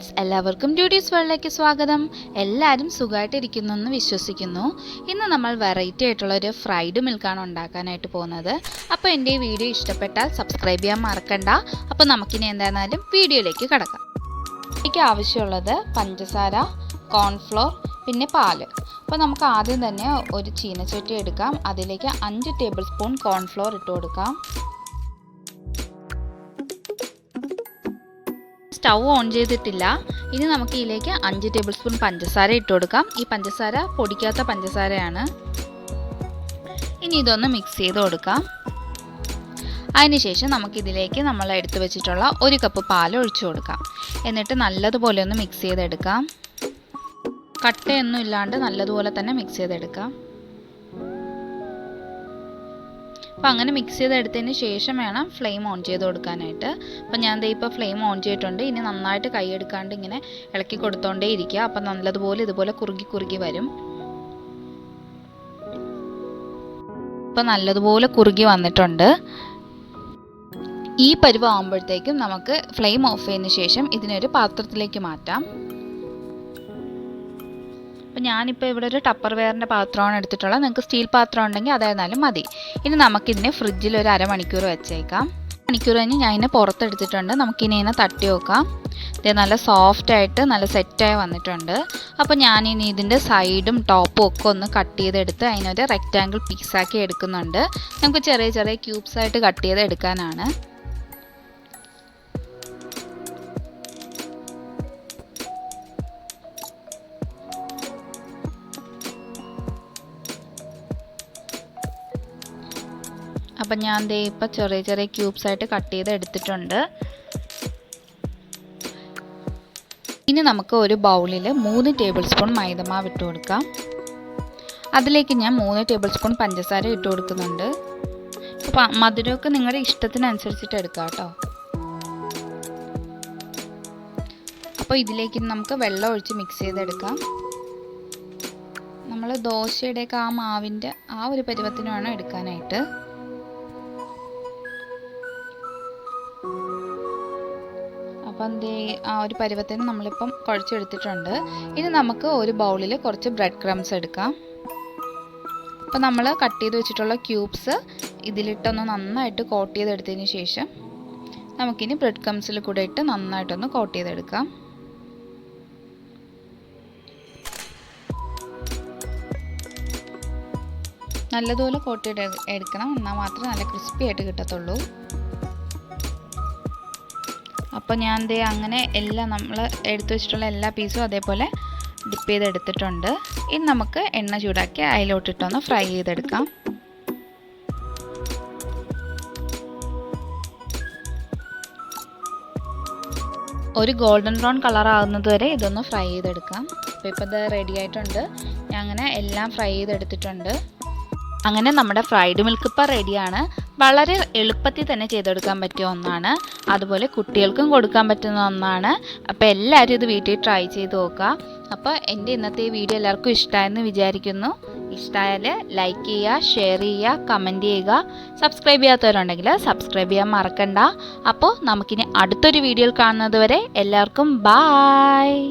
Friends, എല്ലാവർക്കും ഡ്യൂഡീസ് വേൾഡിലേക്ക് സ്വാഗതം. എല്ലാവരും സുഖമായിട്ടിരിക്കുന്നെന്ന് വിശ്വസിക്കുന്നു. ഇന്ന് നമ്മൾ വെറൈറ്റി ആയിട്ടുള്ള ഒരു ഫ്രൈഡ് മിൽക്കാണ് ഉണ്ടാക്കാനായിട്ട് പോകുന്നത്. അപ്പോൾ എൻ്റെ ഈ വീഡിയോ ഇഷ്ടപ്പെട്ടാൽ സബ്സ്ക്രൈബ് ചെയ്യാൻ മറക്കണ്ട. അപ്പോൾ നമുക്കിനി എന്തായിരുന്നാലും വീഡിയോയിലേക്ക് കടക്കാം. എനിക്ക് ആവശ്യമുള്ളത് പഞ്ചസാര, കോൺഫ്ലോർ, പിന്നെ പാല്. അപ്പോൾ നമുക്ക് ആദ്യം തന്നെ ഒരു ചീനച്ചട്ടി എടുക്കാം. അതിലേക്ക് 5 ടേബിൾ സ്പൂൺ കോൺഫ്ലോർ ഇട്ട് കൊടുക്കാം. സ്റ്റൗ ഓൺ ചെയ്തിട്ടില്ല. ഇനി നമുക്ക് ഇതിലേക്ക് 5 ടേബിൾ സ്പൂൺ പഞ്ചസാര ഇട്ട് കൊടുക്കാം. ഈ പഞ്ചസാര പൊടിക്കാത്ത പഞ്ചസാരയാണ്. ഇനി ഇതൊന്ന് മിക്സ് ചെയ്ത് കൊടുക്കാം. അതിനുശേഷം നമുക്കിതിലേക്ക് നമ്മൾ എടുത്തു വെച്ചിട്ടുള്ള 1 കപ്പ് പാൽ ഒഴിച്ചു കൊടുക്കാം. എന്നിട്ട് നല്ലതുപോലെ ഒന്ന് മിക്സ് ചെയ്തെടുക്കാം. കട്ടയൊന്നും ഇല്ലാണ്ട് നല്ലതുപോലെ തന്നെ മിക്സ് ചെയ്തെടുക്കാം. അപ്പോൾ അങ്ങനെ മിക്സ് ചെയ്തെടുത്തതിന് ശേഷം വേണം ഫ്ലെയിം ഓൺ ചെയ്ത് കൊടുക്കാനായിട്ട്. അപ്പോൾ ഞാൻ ദേ ഇപ്പോൾ ഫ്ലെയിം ഓൺ ചെയ്തിട്ടുണ്ട്. ഇനി നന്നായിട്ട് കൈയെടുക്കാണ്ട് ഇങ്ങനെ ഇളക്കി കൊടുത്തോണ്ടേ ഇരിക്കുക. അപ്പോൾ നല്ലതുപോലെ ഇതുപോലെ കുറുകി വരും. ഇപ്പോൾ നല്ലതുപോലെ കുറുകി വന്നിട്ടുണ്ട്. ഈ പരുവാകുമ്പോഴത്തേക്കും നമുക്ക് ഫ്ലെയിം ഓഫ് ചെയ്തതിന് ശേഷം ഇതിനൊരു പാത്രത്തിലേക്ക് മാറ്റാം. അപ്പോൾ ഞാനിപ്പോൾ ഇവിടെ ഒരു ടപ്പർ വെയറിൻ്റെ പാത്രമാണ് എടുത്തിട്ടുള്ളത്. നിങ്ങൾക്ക് സ്റ്റീൽ പാത്രം ഉണ്ടെങ്കിൽ അതായിരുന്നാലും മതി. ഇനി നമുക്കിതിനെ ഫ്രിഡ്ജിൽ ഒരു അരമണിക്കൂർ വെച്ചേക്കാം. മണിക്കൂർ കഴിഞ്ഞ് ഞാൻ ഇതിനെ പുറത്തെടുത്തിട്ടുണ്ട്. നമുക്കിനി ഇതിനെ തട്ടി വെക്കാം. ഇത് നല്ല സോഫ്റ്റായിട്ട് നല്ല സെറ്റായി വന്നിട്ടുണ്ട്. അപ്പോൾ ഞാനിനി ഇതിൻ്റെ സൈഡും ടോപ്പും ഒക്കെ ഒന്ന് കട്ട് ചെയ്തെടുത്ത് അതിനൊരു റെക്റ്റാങ്കിൾ പീസാക്കി എടുക്കുന്നുണ്ട്. നമുക്ക് ചെറിയ ചെറിയ ക്യൂബ്സായിട്ട് കട്ട് ചെയ്ത് എടുക്കാനാണ്. അപ്പം ഞാൻ ദേ ഇപ്പോൾ ചെറിയ ചെറിയ ക്യൂബ്സായിട്ട് കട്ട് ചെയ്ത് എടുത്തിട്ടുണ്ട്. ഇനി നമുക്ക് ഒരു ബൗളിൽ 3 ടേബിൾ സ്പൂൺ മൈദമാവ് ഇട്ട് കൊടുക്കാം. അതിലേക്ക് ഞാൻ 3 ടേബിൾ സ്പൂൺ പഞ്ചസാര ഇട്ട് കൊടുക്കുന്നുണ്ട്. അപ്പോൾ മധുരമൊക്കെ നിങ്ങളുടെ ഇഷ്ടത്തിനനുസരിച്ചിട്ട് എടുക്കാം കേട്ടോ. അപ്പോൾ ഇതിലേക്ക് നമുക്ക് വെള്ളം ഒഴിച്ച് മിക്സ് ചെയ്തെടുക്കാം. നമ്മൾ ദോശയുടെയൊക്കെ ആ മാവിൻ്റെ ആ ഒരു പരുവത്തിന് വേണം എടുക്കാനായിട്ട്. അപ്പം ആ ഒരു പരുവത്തിന് നമ്മളിപ്പം കുഴച്ചെടുത്തിട്ടുണ്ട്. ഇനി നമുക്ക് ഒരു ബൗളിൽ കുറച്ച് ബ്രെഡ് ക്രംസ് എടുക്കാം. അപ്പം നമ്മൾ കട്ട് ചെയ്ത് വെച്ചിട്ടുള്ള ക്യൂബ്സ് ഇതിലിട്ടൊന്ന് നന്നായിട്ട് കോട്ട് ചെയ്തെടുത്തതിന് ശേഷം നമുക്കിനി ബ്രെഡ് ക്രംസിൽ കൂടെ ഇട്ട് നന്നായിട്ടൊന്ന് കോട്ട് ചെയ്തെടുക്കാം. നല്ലതുപോലെ കോട്ട് ചെയ്ത് എടുക്കണം. എന്നാൽ മാത്രമേ നല്ല ക്രിസ്പി ആയിട്ട് കിട്ടത്തുള്ളൂ. അപ്പോൾ ഞാൻ ദേ അങ്ങനെ എല്ലാം നമ്മൾ എടുത്തു വെച്ചിട്ടുള്ള എല്ലാ പീസും അതേപോലെ ഡിപ്പ് ചെയ്തെടുത്തിട്ടുണ്ട്. ഇനി നമുക്ക് എണ്ണ ചൂടാക്കി അതിലോട്ടിട്ടൊന്ന് ഫ്രൈ ചെയ്തെടുക്കാം. ഒരു ഗോൾഡൻ ബ്രൗൺ കളർ ആകുന്നത് വരെ ഇതൊന്ന് ഫ്രൈ ചെയ്തെടുക്കാം. അപ്പോൾ ഇപ്പോൾ ഇത് റെഡി ആയിട്ടുണ്ട്. ഞാൻ അങ്ങനെ എല്ലാം ഫ്രൈ ചെയ്തെടുത്തിട്ടുണ്ട്. അങ്ങനെ നമ്മുടെ ഫ്രൈഡ് മിൽക്ക് ഇപ്പോൾ റെഡിയാണ്. വളരെ എളുപ്പത്തിൽ തന്നെ ചെയ്തെടുക്കാൻ പറ്റിയ ഒന്നാണ്. അതുപോലെ കുട്ടികൾക്കും കൊടുക്കാൻ പറ്റുന്ന ഒന്നാണ്. അപ്പോൾ എല്ലാവരും ഇത് വീട്ടിൽ ട്രൈ ചെയ്ത് നോക്കുക. അപ്പോൾ എൻ്റെ ഇന്നത്തെ ഈ വീഡിയോ എല്ലാവർക്കും ഇഷ്ടമായെന്ന് വിചാരിക്കുന്നു. ഇഷ്ടമായാൽ ലൈക്ക് ചെയ്യുക, ഷെയർ ചെയ്യുക, കമൻറ്റ് ചെയ്യുക. സബ്സ്ക്രൈബ് ചെയ്യാത്തവരുണ്ടെങ്കിൽ സബ്സ്ക്രൈബ് ചെയ്യാൻ മറക്കണ്ട. അപ്പോൾ നമുക്കിനി അടുത്തൊരു വീഡിയോയിൽ കാണുന്നത് വരെ എല്ലാവർക്കും ബായ്.